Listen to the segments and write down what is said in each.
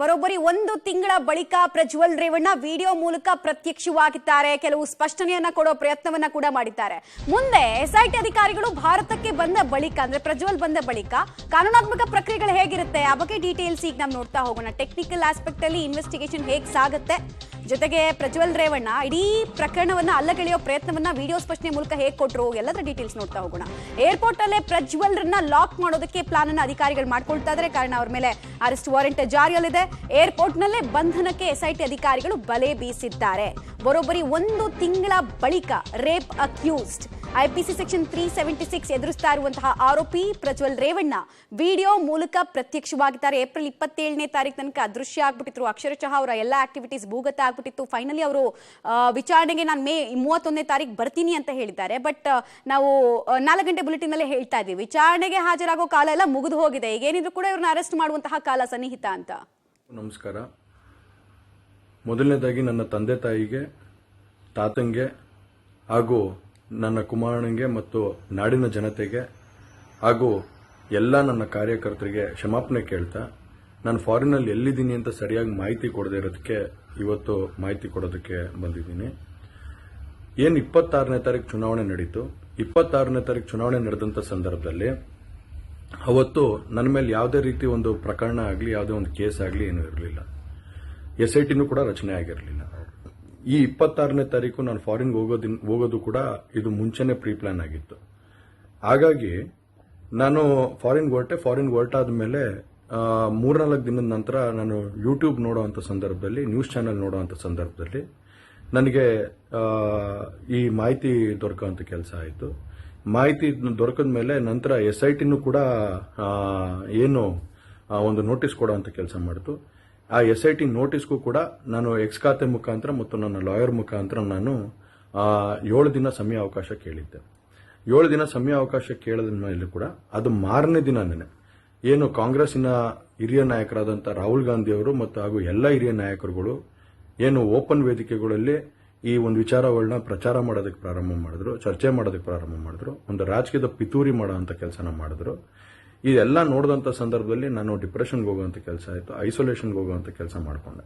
ಬರೋಬ್ಬರಿ ಒಂದು ತಿಂಗಳ ಬಳಿಕ ಪ್ರಜ್ವಲ್ ರೇವಣ್ಣ ವಿಡಿಯೋ ಮೂಲಕ ಪ್ರತ್ಯಕ್ಷವಾಗಿದ್ದಾರೆ. ಕೆಲವು ಸ್ಪಷ್ಟನೆಯನ್ನ ಕೊಡೋ ಪ್ರಯತ್ನವನ್ನ ಕೂಡ ಮಾಡಿದ್ದಾರೆ. ಮುಂದೆ ಎಸ್ಐಟಿ ಅಧಿಕಾರಿಗಳು ಭಾರತಕ್ಕೆ ಬಂದ ಬಳಿಕ ಅಂದ್ರೆ ಪ್ರಜ್ವಲ್ ಬಂದ ಬಳಿಕ ಕಾನೂನಾತ್ಮಕ ಪ್ರಕ್ರಿಯೆಗಳು ಹೇಗಿರುತ್ತೆ ಆ ಬಗ್ಗೆ ಡೀಟೇಲ್ಸ್ ಈಗ ನಾವು ನೋಡ್ತಾ ಹೋಗೋಣ. ಟೆಕ್ನಿಕಲ್ ಆಸ್ಪೆಕ್ಟ್ ಅಲ್ಲಿ ಇನ್ವೆಸ್ಟಿಗೇಷನ್ ಹೇಗೆ ಸಾಗುತ್ತೆ, ಜೊತೆಗೆ ಪ್ರಜ್ವಲ್ ರೇವಣ್ಣ ಇಡೀ ಪ್ರಕರಣವನ್ನ ಅಲ್ಲಗೆಳೆಯೋ ಪ್ರಯತ್ನವನ್ನ ವಿಡಿಯೋ ಸ್ಪಷ್ಟನೆ ಮೂಲಕ ಹೇಗೆ ಕೊಟ್ಟರು ಎಲ್ಲದರ ಡೀಟೇಲ್ಸ್ ನೋಡ್ತಾ ಹೋಗೋಣ. ಏರ್ಪೋರ್ಟ್ ಅಲ್ಲೇ ಪ್ರಜ್ವಲ್ ರನ್ನ ಲಾಕ್ ಮಾಡೋದಕ್ಕೆ ಪ್ಲಾನ್ ಅನ್ನ ಅಧಿಕಾರಿಗಳು ಮಾಡ್ಕೊಳ್ತಾ ಇದ್ದಾರೆ. ಕಾರಣ ಅವ್ರ ಮೇಲೆ ಅರೆಸ್ಟ್ ವಾರೆಂಟ್ ಜಾರಿಯಲ್ಲಿದೆ. ಏರ್ಪೋರ್ಟ್ ನಲ್ಲೇ ಬಂಧನಕ್ಕೆ ಎಸ್ಐಟಿ ಅಧಿಕಾರಿಗಳು ಬಲೆ ಬೀಸಿದ್ದಾರೆ. ಬರೋಬ್ಬರಿ ಒಂದು ತಿಂಗಳ ಬಳಿಕ ರೇಪ್ ಅಕ್ಯೂಸ್ಡ್ ಐಪಿಸಿ ಸೆಕ್ಷನ್ 376 ಎದುರಿಸ್ತಾ ಇರುವಂತಹ ಆರೋಪಿ ಪ್ರಜ್ವಲ್ ರೇವಣ್ಣ ವಿಡಿಯೋ ಮೂಲಕ ಪ್ರತ್ಯಕ್ಷವಾಗಿದ್ದಾರೆ. ಏಪ್ರಿಲ್ 27ನೇ ತಾರೀಕು ತನಕ ಅದೃಶ್ಯ ಆಗ್ಬಿಟ್ಟಿದ್ರು. ಅಕ್ಷರಶಃ ಅವರ ಎಲ್ಲ ಆಕ್ಟಿವಿಟೀಸ್ ಭೂಗತ ಆಗ್ಬಿಟ್ಟಿತ್ತು. ಫೈನಲಿ ಅವರು ವಿಚಾರಣೆಗೆ ನಾನು ಮೇ 31ನೇ ತಾರೀಕು ಬರ್ತೀನಿ ಅಂತ ಹೇಳಿದ್ದಾರೆ. ಬಟ್ ನಾವು 4 ಗಂಟೆ ಬುಲೆಟಿನ್ ಅಲ್ಲೇ ಹೇಳ್ತಾ ಇದ್ವಿ, ವಿಚಾರಣೆಗೆ ಹಾಜರಾಗೋ ಕಾಲ ಎಲ್ಲ ಮುಗಿದು ಹೋಗಿದೆ. ಈಗೇನಿದ್ರು ಕೂಡ ಇವ್ರನ್ನ ಅರೆಸ್ಟ್ ಮಾಡುವಂತಹ ಕಾಲ ಸನ್ನಿಹಿತ ಅಂತ. ನಮಸ್ಕಾರ. ಮೊದಲನೇದಾಗಿ ನನ್ನ ತಂದೆ ತಾಯಿಗೆ, ತಾತಂಗೆ ಹಾಗೂ ನನ್ನ ಕುಮಾರನಿಗೆ ಮತ್ತು ನಾಡಿನ ಜನತೆಗೆ ಹಾಗೂ ಎಲ್ಲ ನನ್ನ ಕಾರ್ಯಕರ್ತರಿಗೆ ಕ್ಷಮಾಪಣೆ ಕೇಳ್ತಾ, ನಾನು ಫಾರಿನಲ್ಲಿ ಎಲ್ಲಿದ್ದೀನಿ ಅಂತ ಸರಿಯಾಗಿ ಮಾಹಿತಿ ಕೊಡದೇ ಇರೋದಕ್ಕೆ ಇವತ್ತು ಮಾಹಿತಿ ಕೊಡೋದಕ್ಕೆ ಬಂದಿದ್ದೀನಿ. ಏನು 26ನೇ ತಾರೀಕು ಚುನಾವಣೆ ನಡೀತು. 26ನೇ ತಾರೀಕು ಚುನಾವಣೆ ನಡೆದಂಥ ಸಂದರ್ಭದಲ್ಲಿ ಅವತ್ತು ನನ್ನ ಮೇಲೆ ಯಾವುದೇ ರೀತಿ ಒಂದು ಪ್ರಕರಣ ಆಗಲಿ, ಯಾವುದೇ ಒಂದು ಕೇಸ್ ಆಗಲಿ ಏನೂ ಇರಲಿಲ್ಲ. ಎಸ್ಐಟಿನೂ ಕೂಡ ರಚನೆ ಆಗಿರಲಿಲ್ಲ. ಈ 26ನೇ ತಾರೀಕು ನಾನು ಫಾರಿನ್ ಹೋಗೋದು ಕೂಡ ಇದು ಮುಂಚೆನೆ ಪ್ರೀ ಪ್ಲಾನ್ ಆಗಿತ್ತು. ಹಾಗಾಗಿ ನಾನು ಫಾರಿನ್ ಹೊರಟಾದ ಮೇಲೆ 3-4 ದಿನದ ನಂತರ ನಾನು ಯೂಟ್ಯೂಬ್ ನೋಡುವಂಥ ಸಂದರ್ಭದಲ್ಲಿ, ನ್ಯೂಸ್ ಚಾನೆಲ್ ನೋಡುವಂಥ ಸಂದರ್ಭದಲ್ಲಿ ನನಗೆ ಈ ಮಾಹಿತಿ ದೊರಕುವಂಥ ಕೆಲಸ ಆಯಿತು. ಮಾಹಿತಿ ದೊರಕಿದ ಮೇಲೆ ನಂತರ ಎಸ್ಐಟಿನೂ ಕೂಡ ಏನು ಒಂದು ನೋಟಿಸ್ ಕೊಡುವಂಥ ಕೆಲಸ ಮಾಡಿತು. ಆ ಎಸ್ಐಟಿ ನೋಟಿಸ್ಗೂ ಕೂಡ ನಾನು ಎಕ್ಸ್ ಖಾತೆ ಮುಖಾಂತರ ಮತ್ತು ನನ್ನ ಲಾಯರ್ ಮುಖಾಂತರ ನಾನು 7 ದಿನ ಸಮಯ ಅವಕಾಶ ಕೇಳಿದ್ದೆ. 7 ದಿನ ಸಮಯ ಅವಕಾಶ ಕೇಳಿದ ಮೇಲೆ ಕೂಡ ಅದು ಮಾರನೇ ದಿನನೇ ಏನು ಕಾಂಗ್ರೆಸ್ಸಿನ ಹಿರಿಯ ನಾಯಕರಾದಂಥ ರಾಹುಲ್ ಗಾಂಧಿ ಅವರು ಮತ್ತು ಹಾಗೂ ಎಲ್ಲ ಹಿರಿಯ ನಾಯಕರುಗಳು ಏನು ಓಪನ್ ವೇದಿಕೆಗಳಲ್ಲಿ ಈ ಒಂದು ವಿಚಾರಗಳನ್ನ ಪ್ರಚಾರ ಮಾಡೋದಕ್ಕೆ ಪ್ರಾರಂಭ ಮಾಡಿದ್ರು, ಚರ್ಚೆ ಮಾಡೋದಕ್ಕೆ ಪ್ರಾರಂಭ ಮಾಡಿದ್ರು, ಒಂದು ರಾಜಕೀಯದ ಪಿತೂರಿ ಮಾಡೋಂಥ ಕೆಲಸನ ಮಾಡಿದ್ರು. ಇದೆಲ್ಲ ನೋಡಿದಂಥ ಸಂದರ್ಭದಲ್ಲಿ ನಾನು ಡಿಪ್ರೆಷನ್ಗೆ ಹೋಗುವಂಥ ಕೆಲಸ ಆಯಿತು, ಐಸೋಲೇಷನ್ಗೆ ಹೋಗುವಂಥ ಕೆಲಸ ಮಾಡಿಕೊಂಡೆ.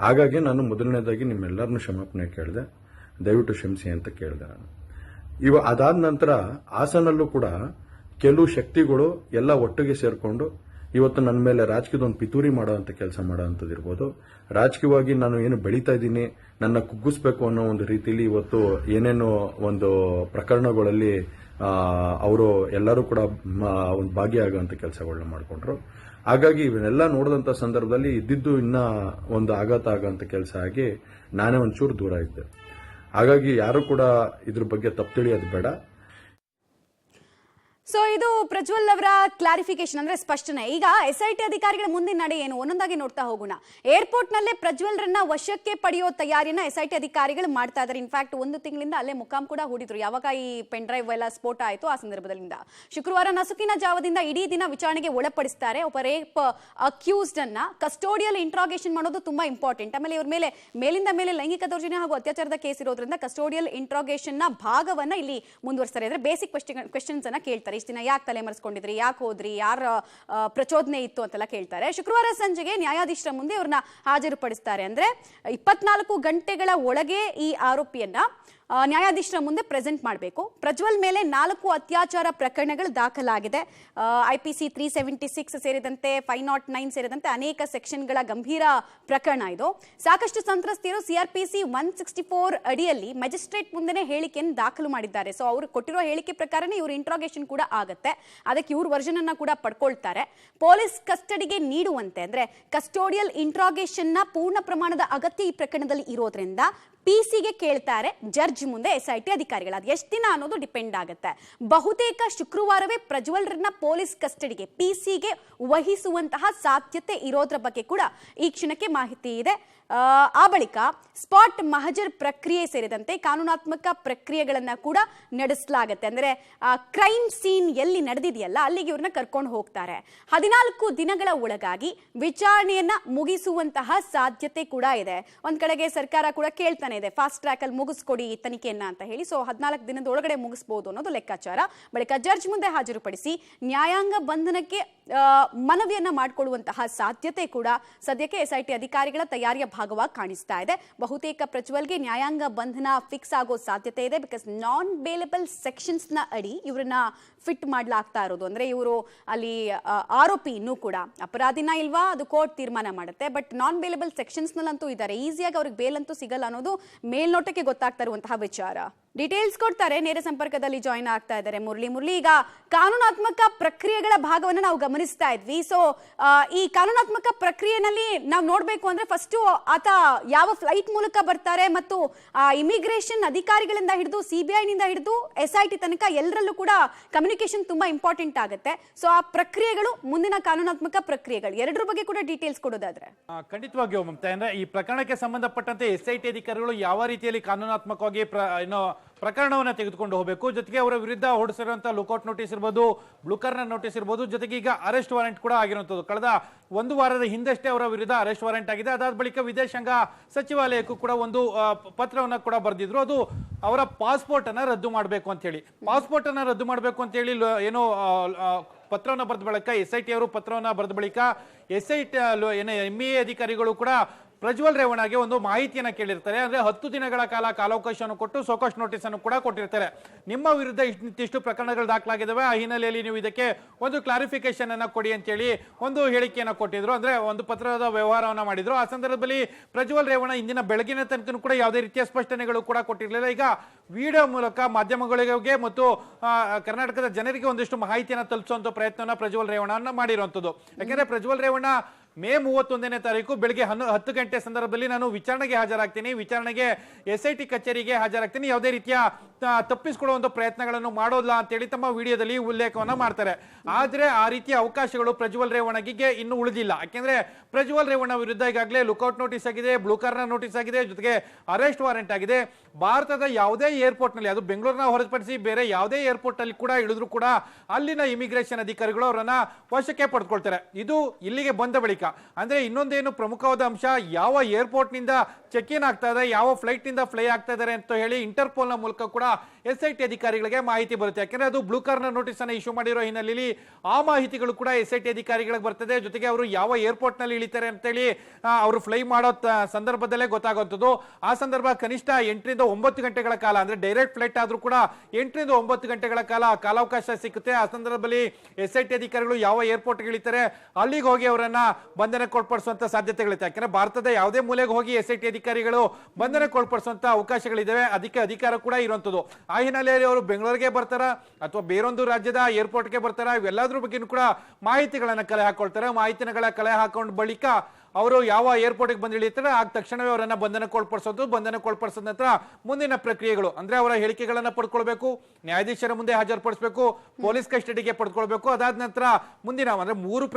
ಹಾಗಾಗಿ ನಾನು ಮೊದಲನೇದಾಗಿ ನಿಮ್ಮೆಲ್ಲರನ್ನೂ ಕ್ಷಮಾಪಣೆ ಕೇಳಿದೆ, ದಯವಿಟ್ಟು ಕ್ಷಮಿಸಿ ಅಂತ ಕೇಳಿದೆ ನಾನು. ಅದಾದ ನಂತರ ಹಾಸನಲ್ಲೂ ಕೂಡ ಕೆಲವು ಶಕ್ತಿಗಳು ಎಲ್ಲ ಒಟ್ಟಿಗೆ ಸೇರಿಕೊಂಡು ಇವತ್ತು ನನ್ನ ಮೇಲೆ ರಾಜಕೀಯದ ಒಂದು ಪಿತೂರಿ ಮಾಡುವಂಥ ಕೆಲಸ ಮಾಡೋವಂಥದ್ದು ಇರ್ಬೋದು. ರಾಜಕೀಯವಾಗಿ ನಾನು ಏನು ಬೆಳೀತಾ ಇದ್ದೀನಿ, ನನ್ನ ಕುಗ್ಗಿಸ್ಬೇಕು ಅನ್ನೋ ಒಂದು ರೀತಿಯಲ್ಲಿ ಇವತ್ತು ಏನೇನೋ ಒಂದು ಪ್ರಕರಣಗಳಲ್ಲಿ ಅವರು ಎಲ್ಲರೂ ಕೂಡ ಒಂದು ಭಾಗಿಯಾಗುವಂಥ ಕೆಲಸಗಳನ್ನ ಮಾಡಿಕೊಂಡ್ರು. ಹಾಗಾಗಿ ಇವನ್ನೆಲ್ಲ ನೋಡಿದಂಥ ಸಂದರ್ಭದಲ್ಲಿ ಇದ್ದಿದ್ದು ಇನ್ನ ಒಂದು ಆಘಾತ ಆಗೋಂಥ ಕೆಲಸ ಆಗಿ ನಾನೇ ಒಂಚೂರು ದೂರ ಇದ್ದೆ. ಹಾಗಾಗಿ ಯಾರು ಕೂಡ ಇದ್ರ ಬಗ್ಗೆ ತಪ್ಪು ತಿಳಿಯೋದು ಬೇಡ. ಸೊ ಇದು ಪ್ರಜ್ವಲ್ ಅವರ ಕ್ಲಾರಿಫಿಕೇಶನ್ ಅಂದ್ರೆ ಸ್ಪಷ್ಟನೆ. ಈಗ ಎಸ್ಐಟಿ ಅಧಿಕಾರಿಗಳ ಮುಂದಿನ ನಡೆ ಏನು ಒಂದೊಂದಾಗಿ ನೋಡ್ತಾ ಹೋಗೋಣ. ಏರ್ಪೋರ್ಟ್ ನಲ್ಲೇ ಪ್ರಜ್ವಲ್ ರನ್ನ ವಶಕ್ಕೆ ಪಡೆಯೋ ತಯಾರಿಯನ್ನ ಎಸ್ಐಟಿ ಅಧಿಕಾರಿಗಳು ಮಾಡ್ತಾ ಇದ್ದಾರೆ. ಇನ್ಫ್ಯಾಕ್ಟ್ 1 ತಿಂಗಳಿಂದ ಅಲ್ಲೇ ಮುಖಾಮ್ ಕೂಡ ಹೂಡಿದ್ರು. ಯಾವಾಗ ಈ ಪೆನ್ ಡ್ರೈವ್ ಎಲ್ಲ ಸ್ಫೋಟ ಆಯಿತು ಆ ಸಂದರ್ಭದಿಂದ ಶುಕ್ರವಾರ ನಸುಕಿನ ಜಾವದಿಂದ ಇಡೀ ದಿನ ವಿಚಾರಣೆಗೆ ಒಳಪಡಿಸ್ತಾರೆ. ಒಬ್ಬ ರೇಪ್ ಅಕ್ಯೂಸ್ಡ್ ಅನ್ನ ಕಸ್ಟೋಡಿಯಲ್ ಇಂಟ್ರಾಗೇಷನ್ ಮಾಡೋದು ತುಂಬಾ ಇಂಪಾರ್ಟೆಂಟ್. ಆಮೇಲೆ ಇವ್ರ ಮೇಲೆ ಮೇಲಿಂದ ಮೇಲೆ ಲೈಂಗಿಕ ದೌರ್ಜನ್ಯ ಹಾಗೂ ಅತ್ಯಾಚಾರದ ಕೇಸ್ ಇರೋದ್ರಿಂದ ಕಸ್ಟೋಡಿಯಲ್ ಇಂಟ್ರಾಗೇಷನ್ ನ ಭಾಗವನ್ನ ಇಲ್ಲಿ ಮುಂದುವರಿಸ್ತಾರೆ. ಅಂದ್ರೆ ಬೇಸಿಕ್ ಕ್ವೆಶ್ಚನ್ಸ್ ಅನ್ನ ಕೇಳ್ತಾರೆ. ಇಷ್ಟು ದಿನ ಯಾಕೆ ತಲೆ ಮರೆಸ್ಕೊಂಡಿದ್ರಿ, ಯಾಕೆ ಹೋದ್ರಿ, ಯಾರ ಪ್ರಚೋದನೆ ಇತ್ತು ಅಂತೆಲ್ಲ ಕೇಳ್ತಾರೆ. ಶುಕ್ರವಾರ ಸಂಜೆಗೆ ನ್ಯಾಯಾಧೀಶರ ಮುಂದೆ ಅವ್ರನ್ನ ಹಾಜರುಪಡಿಸ್ತಾರೆ. ಅಂದ್ರೆ 24 ಗಂಟೆಗಳ ಒಳಗೆ ಈ ಆರೋಪಿಯನ್ನ ನ್ಯಾಯಾಧೀಶರ ಮುಂದೆ ಪ್ರೆಸೆಂಟ್ ಮಾಡಬೇಕು. ಪ್ರಜ್ವಲ್ ಮೇಲೆ 4 ಅತ್ಯಾಚಾರ ಪ್ರಕರಣಗಳು ದಾಖಲಾಗಿದೆ. ಐಪಿಸಿ 376 ಸೇರಿದಂತೆ 509 ಸೇರಿದಂತೆ ಅನೇಕ ಸೆಕ್ಷನ್ಗಳ ಗಂಭೀರ ಪ್ರಕರಣ ಇದು. ಸಾಕಷ್ಟು ಸಂತ್ರಸ್ತೆಯರು ಸಿಆರ್ಪಿಸಿ 164 ಅಡಿಯಲ್ಲಿ ಮ್ಯಾಜಿಸ್ಟ್ರೇಟ್ ಮುಂದೆನೇ ಹೇಳಿಕೆಯನ್ನು ದಾಖಲು ಮಾಡಿದ್ದಾರೆ. ಸೊ ಅವರು ಕೊಟ್ಟಿರೋ ಹೇಳಿಕೆ ಪ್ರಕಾರನೇ ಇವ್ರ ಇಂಟ್ರಾಗೇಷನ್ ಕೂಡ ಆಗುತ್ತೆ. ಅದಕ್ಕೆ ಇವ್ರ ವರ್ಜನ್ ಅನ್ನ ಕೂಡ ಪಡ್ಕೊಳ್ತಾರೆ. ಪೊಲೀಸ್ ಕಸ್ಟಡಿಗೆ ನೀಡುವಂತೆ ಅಂದ್ರೆ ಕಸ್ಟೋಡಿಯಲ್ ಇಂಟ್ರಾಗೇಷನ್ ನ ಪೂರ್ಣ ಪ್ರಮಾಣದ ಅಗತ್ಯ ಈ ಪ್ರಕರಣದಲ್ಲಿ ಇರೋದ್ರಿಂದ ಪಿಸಿಗೆ ಕೇಳ್ತಾರೆ ಜಡ್ಜ್ ಮುಂದೆ ಎಸ್ಐಟಿ ಅಧಿಕಾರಿಗಳು. ಅದು ಎಷ್ಟು ದಿನ ಅನ್ನೋದು ಡಿಪೆಂಡ್ ಆಗುತ್ತೆ. ಬಹುತೇಕ ಶುಕ್ರವಾರವೇ ಪ್ರಜ್ವಲ್ ರನ್ನ ಪೊಲೀಸ್ ಕಸ್ಟಡಿಗೆ ಪಿಸಿಗೆ ವಹಿಸುವಂತಹ ಸಾಧ್ಯತೆ ಇರೋದ್ರ ಬಗ್ಗೆ ಕೂಡ ಈ ಕ್ಷಣಕ್ಕೆ ಮಾಹಿತಿ ಇದೆ. ಆ ಬಳಿಕ ಸ್ಪಾಟ್ ಮಹಜರ್ ಪ್ರಕ್ರಿಯೆ ಸೇರಿದಂತೆ ಕಾನೂನಾತ್ಮಕ ಪ್ರಕ್ರಿಯೆಗಳನ್ನ ಕೂಡ ನಡೆಸಲಾಗುತ್ತೆ. ಅಂದ್ರೆ ಕ್ರೈಮ್ ಸೀನ್ ಎಲ್ಲಿ ನಡೆದಿದೆಯಲ್ಲ ಅಲ್ಲಿಗೆ ಇವ್ರನ್ನ ಕರ್ಕೊಂಡು ಹೋಗ್ತಾರೆ. 14 ದಿನಗಳ ಒಳಗಾಗಿ ವಿಚಾರಣೆಯನ್ನ ಮುಗಿಸುವಂತಹ ಸಾಧ್ಯತೆ ಕೂಡ ಇದೆ. ಒಂದ್ ಕಡೆಗೆ ಸರ್ಕಾರ ಕೂಡ ಕೇಳ್ತಾನೆ ಅಂತಾನೆ ಇದೆ, ಫಾಸ್ಟ್ ಟ್ರ್ಯಾಕ್ ಅಲ್ಲಿ ಮುಗಿಸ್ಕೊಡಿ ತನಿಖೆಯನ್ನ ಅಂತ ಹೇಳಿ. ಸೊ 14 ದಿನದೊಳಗಡೆ ಮುಗಿಸಬಹುದು ಅನ್ನೋದು ಲೆಕ್ಕಾಚಾರ. ಬಳಿಕ ಜಡ್ಜ್ ಮುಂದೆ ಹಾಜರುಪಡಿಸಿ ನ್ಯಾಯಾಂಗ ಬಂಧನಕ್ಕೆ ಮನವಿಯನ್ನ ಮಾಡಿಕೊಳ್ಳುವಂತಹ ಸಾಧ್ಯತೆ ಕೂಡ ಸದ್ಯಕ್ಕೆ ಎಸ್ಐಟಿ ಅಧಿಕಾರಿಗಳ ತಯಾರಿಯ ಭಾಗವಾಗಿ ಕಾಣಿಸ್ತಾ ಇದೆ. ಬಹುತೇಕ ಪ್ರಜ್ವಲ್ಗೆ ನ್ಯಾಯಾಂಗ ಬಂಧನ ಫಿಕ್ಸ್ ಆಗೋ ಸಾಧ್ಯತೆ ಇದೆ. ಬಿಕಾಸ್ ನಾನ್ ಬೇಲೆಬಲ್ ಸೆಕ್ಷನ್ಸ್ ನ ಅಡಿ ಇವರನ್ನ ಫಿಟ್ ಮಾಡ್ಲಾಗ್ತಾ ಇರೋದು. ಅಂದ್ರೆ ಇವರು ಅಲ್ಲಿ ಆರೋಪಿ ಇನ್ನೂ ಕೂಡ ಅಪರಾಧಿನ ಇಲ್ವಾ ಅದು ಕೋರ್ಟ್ ತೀರ್ಮಾನ ಮಾಡುತ್ತೆ. ಬಟ್ ನಾನ್ ಬೇಲೆಬಲ್ ಸೆಕ್ಷನ್ಸ್ ನಲ್ಲಂತೂ ಇದ್ದಾರೆ, ಈಸಿಯಾಗಿ ಅವ್ರಿಗೆ ಬೇಲ್ ಅಂತೂ ಸಿಗಲ್ಲ ಅನ್ನೋದು ಮೇಲ್ನೋಟಕ್ಕೆ ಗೊತ್ತಾಗ್ತಾ ಇರುವಂತಹ ವಿಚಾರ. ಡೀಟೇಲ್ಸ್ ಕೊಡ್ತಾರೆ, ನೇರ ಸಂಪರ್ಕದಲ್ಲಿ ಜಾಯಿನ್ ಆಗ್ತಾ ಇದ್ದಾರೆ ಮುರಳಿ. ಈಗ ಕಾನೂನಾತ್ಮಕ ಪ್ರಕ್ರಿಯೆಗಳ ಭಾಗವನ್ನು ನಾವು ಗಮನಿಸ್ತಾ ಇದ್ವಿ. ಸೊ ಈ ಕಾನೂನಾತ್ಮಕ ಪ್ರಕ್ರಿಯೆನಲ್ಲಿ ನಾವು ನೋಡ್ಬೇಕು ಅಂದ್ರೆ ಫಸ್ಟ್ ಆತ ಯಾವ ಫ್ಲೈಟ್ ಮೂಲಕ ಬರ್ತಾರೆ ಮತ್ತು ಇಮಿಗ್ರೇಷನ್ ಅಧಿಕಾರಿಗಳಿಂದ ಹಿಡಿದು CBI ನಿಂದ ಹಿಡಿದು SIT ತನಕ ಎಲ್ಲರಲ್ಲೂ ಕೂಡ ಕಮ್ಯುನಿಕೇಶನ್ ತುಂಬಾ ಇಂಪಾರ್ಟೆಂಟ್ ಆಗುತ್ತೆ. ಸೊ ಆ ಪ್ರಕ್ರಿಯೆಗಳು, ಮುಂದಿನ ಕಾನೂನಾತ್ಮಕ ಪ್ರಕ್ರಿಯೆಗಳು ಎರಡರ ಬಗ್ಗೆ ಕೂಡ ಡೀಟೇಲ್ಸ್ ಕೊಡೋದಾದ್ರೆ. ಖಂಡಿತವಾಗಿಯೂ ಮಮತಾ, ಅಂದ್ರೆ ಈ ಪ್ರಕರಣಕ್ಕೆ ಸಂಬಂಧಪಟ್ಟಂತೆ SIT ಅಧಿಕಾರಿಗಳು ಯಾವ ರೀತಿಯಲ್ಲಿ ಕಾನೂನಾತ್ಮಕವಾಗಿ ಪ್ರಕರಣವನ್ನು ತೆಗೆದುಕೊಂಡು ಹೋಗಬೇಕು, ಜೊತೆಗೆ ಅವರ ವಿರುದ್ಧ ಹೊರಡಿಸಿರುವಂತಹ ಲುಕೌಟ್ ನೋಟಿಸ್ ಇರಬಹುದು, ಬ್ಲೂ ಕಾರ್ನರ್ ನೋಟಿಸ್ ಇರಬಹುದು, ಜೊತೆಗೆ ಈಗ ಅರೆಸ್ಟ್ ವಾರೆಂಟ್ ಕೂಡ ಆಗಿರುವಂತದ್ದು. ಕಳೆದ 1 ವಾರದ ಹಿಂದಷ್ಟೇ ಅವರ ವಿರುದ್ಧ ಅರೆಸ್ಟ್ ವಾರೆಂಟ್ ಆಗಿದೆ. ಅದಾದ ಬಳಿಕ ವಿದೇಶಾಂಗ ಸಚಿವಾಲಯಕ್ಕೂ ಕೂಡ ಒಂದು ಪತ್ರವನ್ನು ಕೂಡ ಬರೆದಿದ್ರು. ಅದು ಅವರ ಪಾಸ್ಪೋರ್ಟ್ ಅನ್ನ ರದ್ದು ಮಾಡಬೇಕು ಅಂತ ಹೇಳಿ, ಏನೋ ಪತ್ರವನ್ನು ಬರೆದ ಬಳಿಕ SIT ಅವರು ಪತ್ರವನ್ನು ಬರೆದ ಬಳಿಕ SIT ME ಅಧಿಕಾರಿಗಳು ಕೂಡ ಪ್ರಜ್ವಲ್ ರೇವಣ್ಣಗೆ ಒಂದು ಮಾಹಿತಿಯನ್ನು ಕೇಳಿರ್ತಾರೆ. ಅಂದ್ರೆ 10 ದಿನಗಳ ಕಾಲ ಕಾಲಾವಕಾಶವನ್ನು ಕೊಟ್ಟು ಸೋಕಾಸ್ ನೋಟಿಸ್ ಅನ್ನು ಕೂಡ ಕೊಟ್ಟಿರ್ತಾರೆ. ನಿಮ್ಮ ವಿರುದ್ಧ ಇಷ್ಟಿಷ್ಟು ಪ್ರಕರಣಗಳು ದಾಖಲಾಗಿದ್ದಾವೆ, ಆ ಹಿನ್ನೆಲೆಯಲ್ಲಿ ನೀವು ಇದಕ್ಕೆ ಒಂದು ಕ್ಲಾರಿಫಿಕೇಶನ್ ಅನ್ನ ಕೊಡಿ ಅಂತ ಹೇಳಿ ಒಂದು ಹೇಳಿಕೆಯನ್ನು ಕೊಟ್ಟಿದ್ರು. ಅಂದ್ರೆ ಒಂದು ಪತ್ರದ ವ್ಯವಹಾರವನ್ನ ಮಾಡಿದ್ರು. ಆ ಸಂದರ್ಭದಲ್ಲಿ ಪ್ರಜ್ವಲ್ ರೇವಣ್ಣ ಇಂದಿನ ಬೆಳಗಿನ ತನಕ ಕೂಡ ಯಾವುದೇ ರೀತಿಯ ಸ್ಪಷ್ಟನೆಗಳು ಕೂಡ ಕೊಟ್ಟಿರಲಿಲ್ಲ. ಈಗ ವಿಡಿಯೋ ಮೂಲಕ ಮಾಧ್ಯಮಗಳಿಗೆ ಮತ್ತು ಕರ್ನಾಟಕದ ಜನರಿಗೆ ಒಂದಿಷ್ಟು ಮಾಹಿತಿಯನ್ನು ತಲುಪಿಸುವಂತ ಪ್ರಯತ್ನವನ್ನ ಪ್ರಜ್ವಲ್ ರೇವಣ್ಣ ಮಾಡಿರುವಂತದ್ದು. ಯಾಕಂದ್ರೆ ಪ್ರಜ್ವಲ್ ರೇವಣ್ಣ ಮೇ 31ನೇ ತಾರೀಕು ಬೆಳಿಗ್ಗೆ 10 ಗಂಟೆ ಸಂದರ್ಭದಲ್ಲಿ ನಾನು ವಿಚಾರಣೆಗೆ ಹಾಜರಾಗ್ತೀನಿ, ವಿಚಾರಣೆಗೆ SIT ಕಚೇರಿಗೆ ಹಾಜರಾಗ್ತೀನಿ, ಯಾವುದೇ ರೀತಿಯ ತಪ್ಪಿಸಿಕೊಳ್ಳುವಂತ ಪ್ರಯತ್ನಗಳನ್ನು ಮಾಡೋಲ್ಲ ಅಂತೇಳಿ ತಮ್ಮ ವಿಡಿಯೋದಲ್ಲಿ ಉಲ್ಲೇಖವನ್ನ ಮಾಡ್ತಾರೆ. ಆದ್ರೆ ಆ ರೀತಿಯ ಅವಕಾಶಗಳು ಪ್ರಜ್ವಲ್ ರೇವಣ್ಣಗೆ ಇನ್ನು ಉಳಿದಿಲ್ಲ. ಯಾಕೆಂದ್ರೆ ಪ್ರಜ್ವಲ್ ರೇವಣ್ಣ ವಿರುದ್ಧ ಈಗಾಗಲೇ ಲುಕೌಟ್ ನೋಟಿಸ್ ಆಗಿದೆ, ಬ್ಲೂ ಕಾರ್ನರ್ ನೋಟಿಸ್ ಆಗಿದೆ, ಜೊತೆಗೆ ಅರೆಸ್ಟ್ ವಾರೆಂಟ್ ಆಗಿದೆ. ಭಾರತದ ಯಾವುದೇ ಏರ್ಪೋರ್ಟ್ ನಲ್ಲಿ, ಅದು ಬೆಂಗಳೂರಿನ ಹೊರತುಪಡಿಸಿ ಬೇರೆ ಯಾವುದೇ ಏರ್ಪೋರ್ಟ್ ಅಲ್ಲಿ ಕೂಡ ಇಳಿದ್ರು ಕೂಡ ಅಲ್ಲಿನ ಇಮಿಗ್ರೇಷನ್ ಅಧಿಕಾರಿಗಳು ಅವರನ್ನ ವಶಕ್ಕೆ ಪಡೆದುಕೊಳ್ತಾರೆ. ಇದು ಇಲ್ಲಿಗೆ ಬಂದ ಬಳಿಕ ಅಂದ್ರೆ ಇನ್ನೊಂದೇನು ಪ್ರಮುಖವಾದ ಅಂಶ, ಯಾವ ಏರ್ಪೋರ್ಟ್ ನಿಂದ ಚೆಕ್ ಇನ್ ಆಗ್ತಾ ಇದೆ, ಯಾವ ಫ್ಲೈಟ್ ನಿಂದ ಫ್ಲೈ ಆಗ್ತಾ ಇದ್ದಾರೆ ಅಂತ ಹೇಳಿ ಇಂಟರ್ಪೋಲ್ ನ ಮೂಲಕ ಕೂಡ SIT ಅಧಿಕಾರಿಗಳಿಗೆ ಮಾಹಿತಿ ಬರುತ್ತೆ. ಯಾಕಂದ್ರೆ ಅದು ಬ್ಲೂ ಕಾರ್ನರ್ ನೋಟಿಸ್ ಅನ್ನು ಇಶ್ಯೂ ಮಾಡಿರೋ ಹಿನ್ನೆಲೆಯಲ್ಲಿ ಆ ಮಾಹಿತಿಗಳು ಕೂಡ SIT ಅಧಿಕಾರಿಗಳಿಗೆ ಬರ್ತದೆ. ಜೊತೆಗೆ ಅವರು ಯಾವ ಏರ್ಪೋರ್ಟ್ ನಲ್ಲಿ ಇಳಿತಾರೆ ಅಂತ ಹೇಳಿ ಅವರು ಫ್ಲೈ ಮಾಡೋ ಸಂದರ್ಭದಲ್ಲೇ ಗೊತ್ತಾಗುವಂಥದ್ದು. ಆ ಸಂದರ್ಭ ಕನಿಷ್ಠ 8 ರಿಂದ 9 ಗಂಟೆಗಳ ಕಾಲ, ಅಂದ್ರೆ ಡೈರೆಕ್ಟ್ ಫ್ಲೈಟ್ ಆದ್ರೂ ಕೂಡ 8 ರಿಂದ 9 ಗಂಟೆಗಳ ಕಾಲ ಕಾಲಾವಕಾಶ ಸಿಗುತ್ತೆ. ಆ ಸಂದರ್ಭದಲ್ಲಿ SIT ಅಧಿಕಾರಿಗಳು ಯಾವ ಏರ್ಪೋರ್ಟ್ ಇಳಿತಾರೆ ಅಲ್ಲಿಗೆ ಹೋಗಿ ಅವರನ್ನ ಬಂಧನಕ್ಕೆ ಒಳಪಡಿಸುವಂತ ಸಾಧ್ಯತೆಗಳಿದೆ. ಯಾಕಂದ್ರೆ ಭಾರತದ ಯಾವುದೇ ಮೂಲೆಗೆ ಹೋಗಿ SIT ಅಧಿಕಾರಿಗಳು ಬಂಧನಕ್ಕೆ ಒಳಪಡಿಸುವಂತ ಅವಕಾಶಗಳಿದ್ದಾವೆ, ಅದಕ್ಕೆ ಅಧಿಕಾರ ಕೂಡ ಇರುವಂತದ್ದು. ಆ ಹಿನ್ನೆಲೆಯಲ್ಲಿ ಅವರು ಬೆಂಗಳೂರಿಗೆ ಬರ್ತಾರ ಅಥವಾ ಬೇರೊಂದು ರಾಜ್ಯದ ಏರ್ಪೋರ್ಟ್ಗೆ ಬರ್ತಾರ, ಇವೆಲ್ಲದ್ರ ಬಗ್ಗೆ ಕೂಡ ಮಾಹಿತಿಗಳನ್ನ ಕಲೆ ಹಾಕೊಳ್ತಾರೆ. ಮಾಹಿತಿಗಳ ಕಲೆ ಹಾಕೊಂಡ ಬಳಿಕ ಅವರು ಯಾವ ಏರ್ಪೋರ್ಟ್ಗೆ ಬಂದು ಇಳಿತಾರೆ ಆಗ ತಕ್ಷಣವೇ ಅವರನ್ನ ಬಂಧನಕ್ಕೆ ಒಳಪಡಿಸೋದು ನಂತರ ಮುಂದಿನ ಪ್ರಕ್ರಿಯೆಗಳು ಅಂದ್ರೆ ಅವರ ಹೇಳಿಕೆಗಳನ್ನ ಪಡ್ಕೊಳ್ಬೇಕು, ನ್ಯಾಯಾಧೀಶರ ಮುಂದೆ ಹಾಜರುಪಡಿಸಬೇಕು, ಪೊಲೀಸ್ ಕಸ್ಟಡಿಗೆ ಪಡ್ಕೊಳ್ಬೇಕು. ಅದಾದ ನಂತರ ಮುಂದಿನ ಅಂದ್ರೆ 4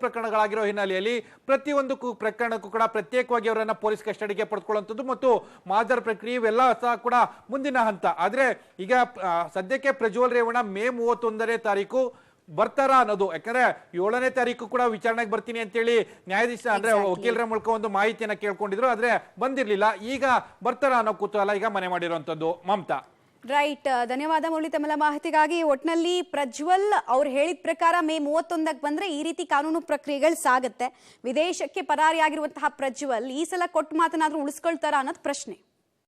ಪ್ರಕರಣಗಳಾಗಿರೋ ಹಿನ್ನೆಲೆಯಲ್ಲಿ ಪ್ರತಿಯೊಂದು ಪ್ರಕರಣಕ್ಕೂ ಕೂಡ ಪ್ರತ್ಯೇಕವಾಗಿ ಅವರನ್ನ ಪೊಲೀಸ್ ಕಸ್ಟಡಿಗೆ ಪಡ್ಕೊಳ್ಳುವಂಥದ್ದು ಮತ್ತು ಮಾದರ್ ಪ್ರಕ್ರಿಯೆ ಇವೆಲ್ಲ ಸಹ ಕೂಡ ಮುಂದಿನ ಹಂತ. ಆದ್ರೆ ಈಗ ಸದ್ಯಕ್ಕೆ ಪ್ರಜ್ವಲ್ ರೇವಣ್ಣ ಮೇ 31ನೇ ತಾರೀಕು ಬರ್ತಾರ ಅನ್ನೋದು, ಯಾಕಂದ್ರೆ 7ನೇ ತಾರೀಕು ಕೂಡ ವಿಚಾರಣೆಗೆ ಬರ್ತೀನಿ ಅಂತೇಳಿ ನ್ಯಾಯಾಧೀಶ ಅಂದ್ರೆ ವಕೀಲರ ಮೂಲಕ ಒಂದು ಮಾಹಿತಿಯನ್ನ ಕೇಳ್ಕೊಂಡಿದ್ರು, ಆದ್ರೆ ಬಂದಿರ್ಲಿಲ್ಲ. ಈಗ ಬರ್ತಾರ ಅನ್ನೋ ಕುತೂಹಲ ಈಗ ಮನೆ ಮಾಡಿರುವಂತದ್ದು. ಮಮತಾ, ರೈಟ್, ಧನ್ಯವಾದ ಮುರಳಿ ತಮ್ಮೆಲ್ಲ ಮಾಹಿತಿಗಾಗಿ. ಒಟ್ನಲ್ಲಿ ಪ್ರಜ್ವಲ್ ಅವ್ರು ಹೇಳಿದ ಪ್ರಕಾರ ಮೇ 31ಕ್ಕೆ ಬಂದ್ರೆ ಈ ರೀತಿ ಕಾನೂನು ಪ್ರಕ್ರಿಯೆಗಳು ಸಾಗುತ್ತೆ. ವಿದೇಶಕ್ಕೆ ಪರಾರಿಯಾಗಿರುವಂತಹ ಪ್ರಜ್ವಲ್ ಈ ಸಲ ಕೊಟ್ಟು ಮಾತನಾದ್ರೂ ಉಳಿಸ್ಕೊಳ್ತಾರ ಅನ್ನೋದು ಪ್ರಶ್ನೆ.